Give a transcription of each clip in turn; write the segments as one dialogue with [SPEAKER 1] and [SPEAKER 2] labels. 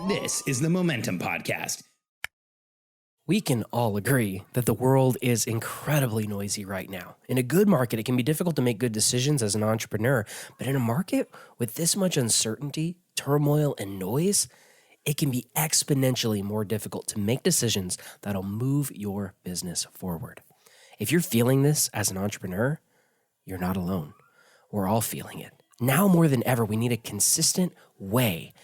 [SPEAKER 1] This is the Momentum Podcast.
[SPEAKER 2] We can all agree that the world is incredibly noisy right now. In a good market, it can be difficult to make good decisions as an entrepreneur, but in a market with this much uncertainty, turmoil, and noise, it can be exponentially more difficult to make decisions that'll move your business forward. If you're feeling this as an entrepreneur, you're not alone. We're all feeling it. Now more than ever, we need a consistent way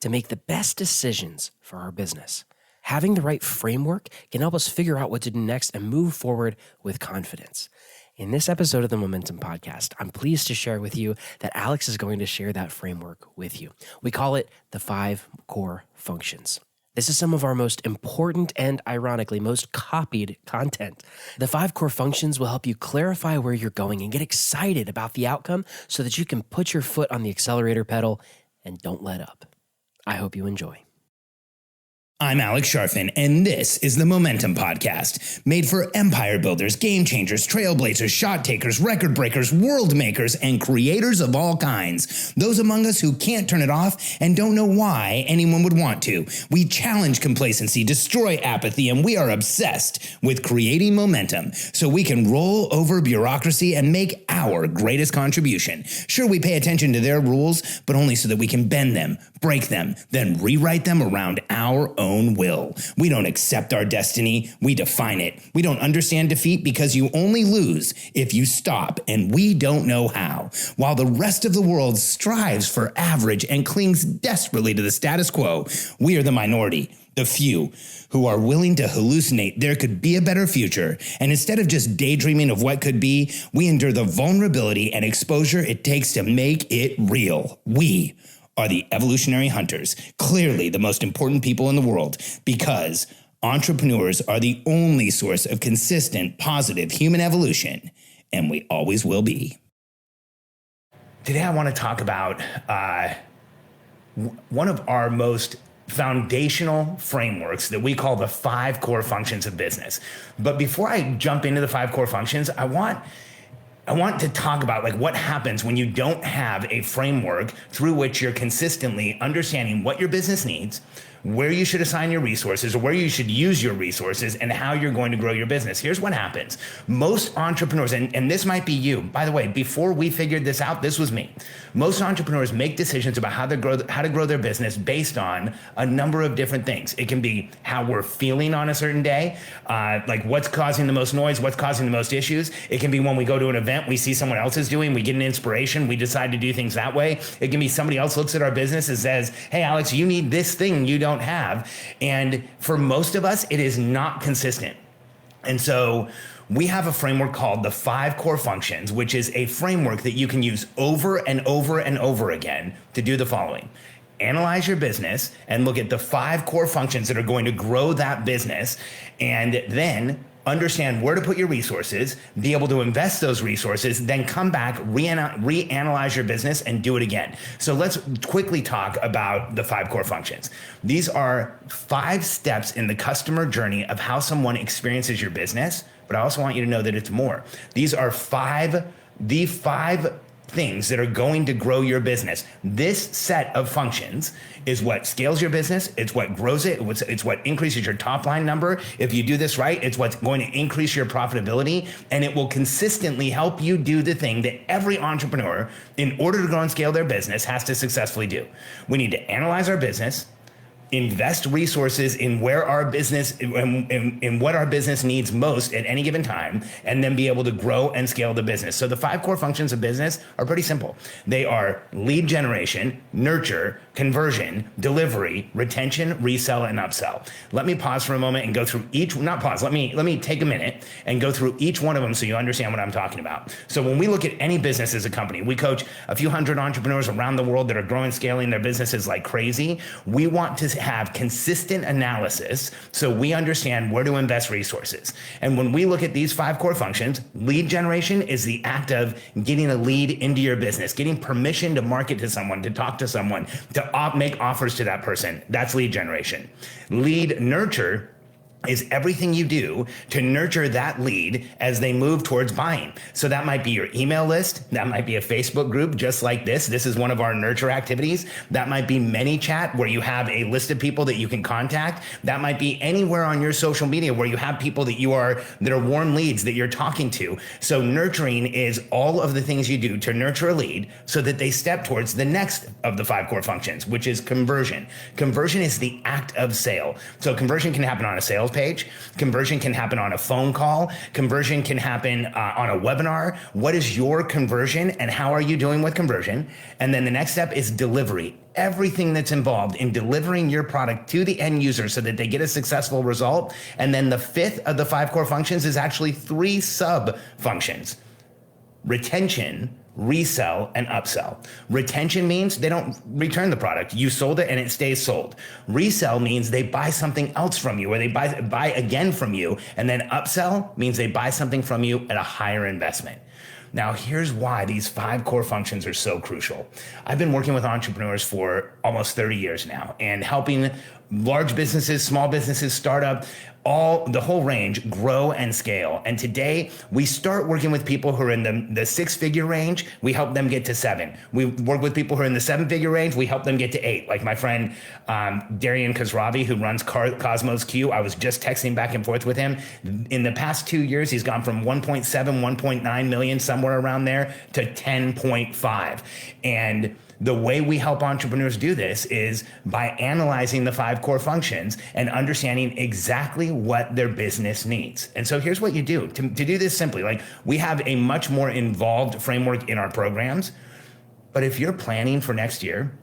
[SPEAKER 2] to make the best decisions for our business. Having the right framework can help us figure out what to do next and move forward with confidence. In this episode of the Momentum Podcast, I'm pleased to share with you that Alex is going to share that framework with you. We call it the 5 core functions. This is some of our most important and, ironically, most copied content. The 5 core functions will help you clarify where you're going and get excited about the outcome so that you can put your foot on the accelerator pedal and don't let up. I hope you enjoy.
[SPEAKER 1] I'm Alex Sharfin, and this is the Momentum Podcast, made for empire builders, game changers, trailblazers, shot takers, record breakers, world makers, and creators of all kinds. Those among us who can't turn it off and don't know why anyone would want to. We challenge complacency, destroy apathy, and we are obsessed with creating momentum so we can roll over bureaucracy and make our greatest contribution. Sure, we pay attention to their rules, but only so that we can bend them, break them, then rewrite them around our own will. We don't accept our destiny, we define it. We don't understand defeat because you only lose if you stop, and we don't know how. While the rest of the world strives for average and clings desperately to the status quo, we are the minority, the few, who are willing to hallucinate there could be a better future. And instead of just daydreaming of what could be, we endure the vulnerability and exposure it takes to make it real. We are the evolutionary hunters, clearly the most important people in the world, because entrepreneurs are the only source of consistent, positive human evolution, and we always will be. Today I want to talk about one of our most foundational frameworks that we call the 5 core functions of business. But before I jump into the 5 core functions, I want to talk about what happens when you don't have a framework through which you're consistently understanding what your business needs, where you should assign your resources or where you should use your resources, and how you're going to grow your business. Here's what happens. Most entrepreneurs, and this might be you, by the way, before we figured this out, this was me. Most entrepreneurs make decisions about how to grow their business based on a number of different things. It can be how we're feeling on a certain day, like what's causing the most noise, what's causing the most issues. It can be when we go to an event, we see someone else is doing, we get an inspiration, we decide to do things that way. It can be somebody else looks at our business and says, hey, Alex, you need this thing you don't have. And for most of us, it is not consistent. And so we have a framework called the 5 core functions, which is a framework that you can use over and over and over again to do the following. Analyze your business and look at the 5 core functions that are going to grow that business, and then understand where to put your resources, be able to invest those resources, then come back, reanalyze your business and do it again. So let's quickly talk about the 5 core functions. These are 5 steps in the customer journey of how someone experiences your business, but I also want you to know that it's more. These are the 5 things that are going to grow your business. This set of functions is what scales your business. It's what grows it. It's what increases your top line number. If you do this right, it's what's going to increase your profitability, and it will consistently help you do the thing that every entrepreneur, in order to grow and scale their business, has to successfully do. We need to analyze our business, invest resources in where our business, in what our business needs most at any given time, and then be able to grow and scale the business. So the 5 core functions of business are pretty simple. They are lead generation, nurture, conversion, delivery, retention, resell, and upsell. Let me pause for a moment and go through each, not pause, let me take a minute and go through each one of them so you understand what I'm talking about. So when we look at any business as a company, we coach a few hundred entrepreneurs around the world that are growing, scaling their businesses like crazy. We want to have consistent analysis so we understand where to invest resources. And when we look at these 5 core functions, lead generation is the act of getting a lead into your business, getting permission to market to someone, to talk to someone, to make offers to that person. That's lead generation. Lead nurture is everything you do to nurture that lead as they move towards buying. So that might be your email list. That might be a Facebook group just like this. This is one of our nurture activities. That might be ManyChat, where you have a list of people that you can contact. That might be anywhere on your social media where you have people that are warm leads that you're talking to. So nurturing is all of the things you do to nurture a lead so that they step towards the next of the 5 core functions, which is conversion. Conversion is the act of sale. So conversion can happen on a sales page. Conversion can happen on a phone call. Conversion can happen on a webinar. What is your conversion and how are you doing with conversion? And then the next step is delivery. Everything that's involved in delivering your product to the end user so that they get a successful result. And then the 5th of the 5 core functions is actually 3 sub functions: retention, resell, and upsell. Retention means they don't return the product. You sold it and it stays sold. Resell means they buy something else from you, or they buy again from you. And then upsell means they buy something from you at a higher investment. Now, here's why these 5 core functions are so crucial. I've been working with entrepreneurs for almost 30 years now and helping large businesses, small businesses, startup, the whole range grow and scale. And today we start working with people who are in the 6-figure range. We help them get to 7. We work with people who are in the 7-figure range. We help them get to 8. Like my friend Darian Khosravi, who runs Cosmos Q. I was just texting back and forth with him. In the past 2 years, he's gone from 1.7, 1.9 million, somewhere around there, to 10.5. And the way we help entrepreneurs do this is by analyzing the 5 core functions and understanding exactly what their business needs. And so here's what you do. To do this simply, like, we have a much more involved framework in our programs. But if you're planning for next year,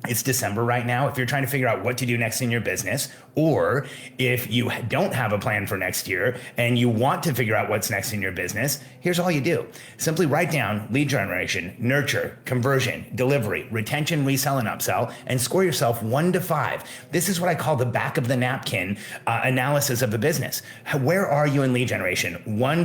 [SPEAKER 1] it's December right now. If you're trying to figure out what to do next in your business, or if you don't have a plan for next year and you want to figure out what's next in your business, here's all you do. Simply write down lead generation, nurture, conversion, delivery, retention, resell, and upsell, and score yourself 1 to 5. This is what I call the back of the napkin analysis of the business. Where are you in lead generation? 1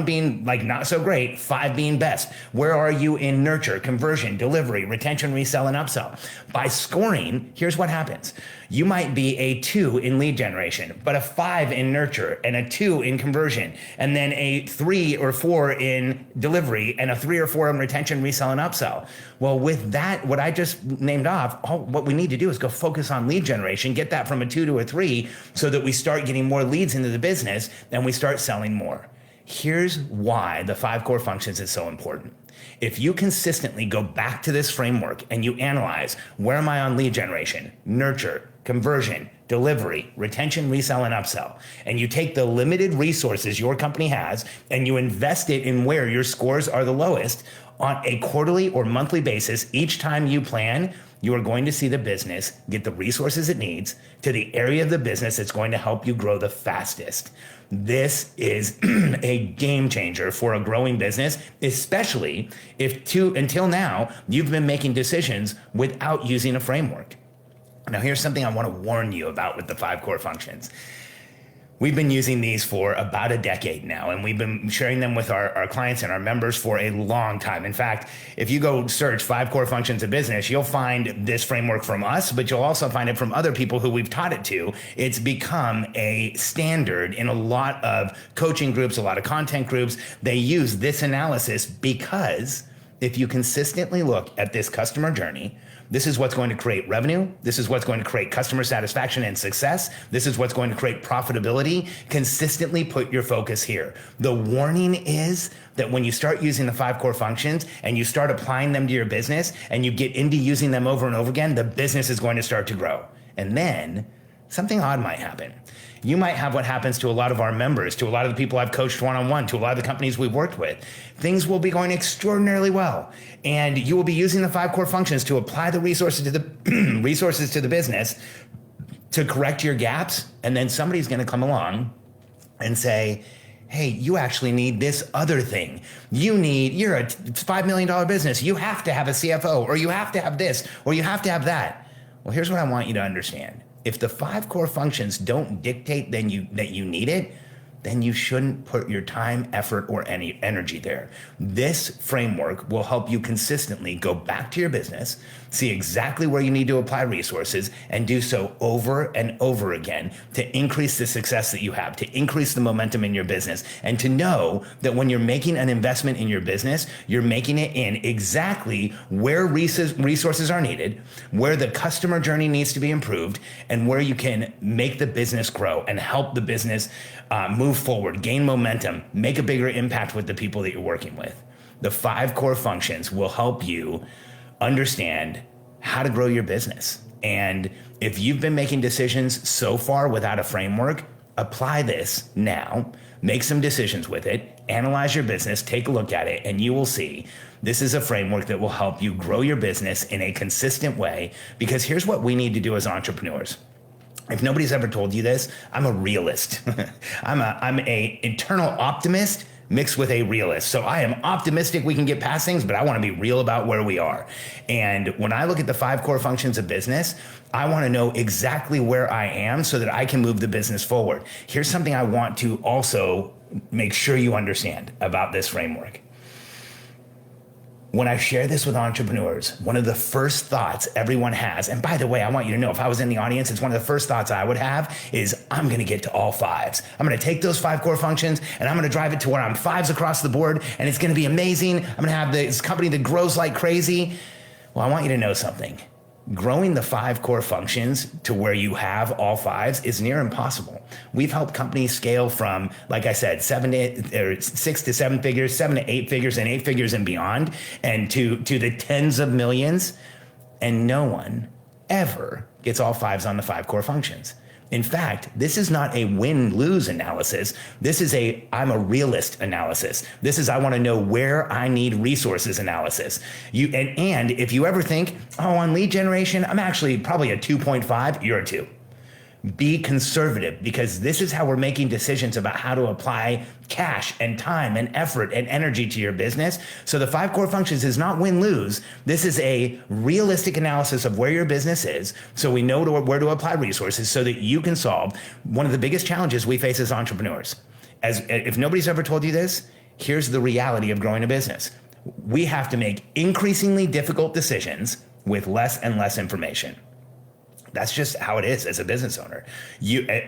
[SPEAKER 1] being like not so great, 5 being best. Where are you in nurture, conversion, delivery, retention, resell, and upsell? By scoring, here's what happens. You might be a 2 in lead generation, but a 5 in nurture, and a 2 in conversion, and then a 3 or 4 in delivery, and a 3 or 4 in retention, resell, and upsell. Well, with that, what I just named off, what we need to do is go focus on lead generation, get that from a 2 to a 3, so that we start getting more leads into the business and we start selling more. Here's why the 5 core functions is so important. If you consistently go back to this framework and you analyze, where am I on lead generation, nurture, conversion, delivery, retention, resell, and upsell, and you take the limited resources your company has and you invest it in where your scores are the lowest on a quarterly or monthly basis, each time you plan, you are going to see the business get the resources it needs to the area of the business that's going to help you grow the fastest. This is a game changer for a growing business, especially if until now you've been making decisions without using a framework. Now, here's something I want to warn you about with the 5 core functions. We've been using these for about a decade now, and we've been sharing them with our clients and our members for a long time. In fact, if you go search 5 core functions of business, you'll find this framework from us, but you'll also find it from other people who we've taught it to. It's become a standard in a lot of coaching groups, a lot of content groups. They use this analysis because if you consistently look at this customer journey, this is what's going to create revenue. This is what's going to create customer satisfaction and success. This is what's going to create profitability. Consistently put your focus here. The warning is that when you start using the 5 core functions and you start applying them to your business and you get into using them over and over again, the business is going to start to grow. And then something odd might happen. You might have what happens to a lot of our members, to a lot of the people I've coached one-on-one, to a lot of the companies we've worked with. Things will be going extraordinarily well. And you will be using the 5 core functions to apply the resources to the resources to the business to correct your gaps. And then somebody's going to come along and say, hey, you actually need this other thing. You're a $5 million business. You have to have a CFO, or you have to have this, or you have to have that. Well, here's what I want you to understand. If the 5 core functions don't dictate that you need it, then you shouldn't put your time, effort, or any energy there. This framework will help you consistently go back to your business, see exactly where you need to apply resources, and do so over and over again to increase the success that you have, to increase the momentum in your business, and to know that when you're making an investment in your business, you're making it in exactly where resources are needed, where the customer journey needs to be improved, and where you can make the business grow and help the business move forward, gain momentum, make a bigger impact with the people that you're working with. The 5 core functions will help you understand how to grow your business. And if you've been making decisions so far without a framework, apply this now, make some decisions with it, analyze your business, take a look at it, and you will see this is a framework that will help you grow your business in a consistent way. Because here's what we need to do as entrepreneurs. If nobody's ever told you this, I'm a realist. I'm a internal optimist mixed with a realist. So I am optimistic we can get past things, but I want to be real about where we are. And when I look at the 5 core functions of business, I want to know exactly where I am so that I can move the business forward. Here's something I want to also make sure you understand about this framework. When I share this with entrepreneurs, one of the first thoughts everyone has, and by the way, I want you to know, if I was in the audience, it's one of the first thoughts I would have is, I'm going to get to all 5s. I'm going to take those 5 core functions and I'm going to drive it to where I'm 5s across the board, and it's going to be amazing. I'm going to have this company that grows like crazy. Well, I want you to know something. Growing the 5 core functions to where you have all 5s is near impossible. We've helped companies scale from, like I said, 6 to 7 figures, 7 to 8 figures, and 8 figures and beyond, and to the tens of millions. And no one ever gets all 5s on the 5 core functions. In fact, this is not a win-lose analysis. This is I'm a realist analysis. This is I want to know where I need resources analysis. And if you ever think, on lead generation, I'm actually probably a 2.5, you're a 2. Be conservative, because this is how we're making decisions about how to apply cash and time and effort and energy to your business. So the 5 core functions is not win-lose. This is a realistic analysis of where your business is, so we know where to apply resources so that you can solve one of the biggest challenges we face as entrepreneurs. If nobody's ever told you this, here's the reality of growing a business. We have to make increasingly difficult decisions with less and less information. That's just how it is as a business owner.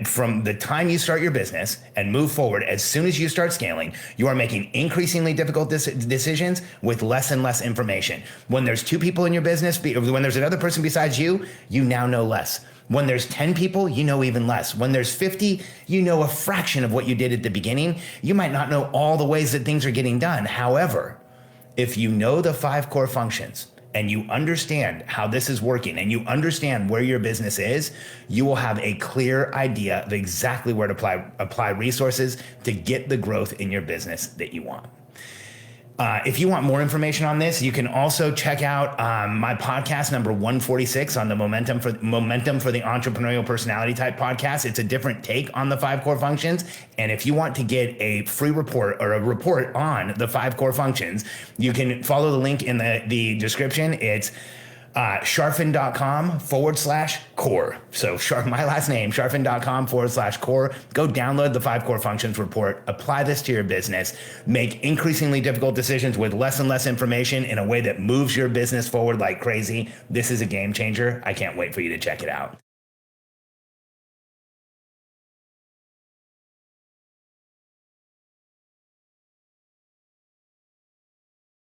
[SPEAKER 1] From the time you start your business and move forward, as soon as you start scaling, you are making increasingly difficult decisions with less and less information. When there's 2 people in your business, when there's another person besides you, you now know less. When there's 10 people, you know even less. When there's 50, you know a fraction of what you did at the beginning. You might not know all the ways that things are getting done. However, if you know the 5 core functions, and you understand how this is working, and you understand where your business is, you will have a clear idea of exactly where to apply resources to get the growth in your business that you want. If you want more information on this, you can also check out my podcast number 146 on the Momentum for the Entrepreneurial Personality Type podcast. It's a different take on the 5 core functions. And if you want to get a free report or a report on the 5 core functions, you can follow the link in the description. It's Charfen.com/core. So my last name, Charfen.com/core. Go download the 5 core functions report, apply this to your business, make increasingly difficult decisions with less and less information in a way that moves your business forward like crazy. This is a game changer. I can't wait for you to check it out.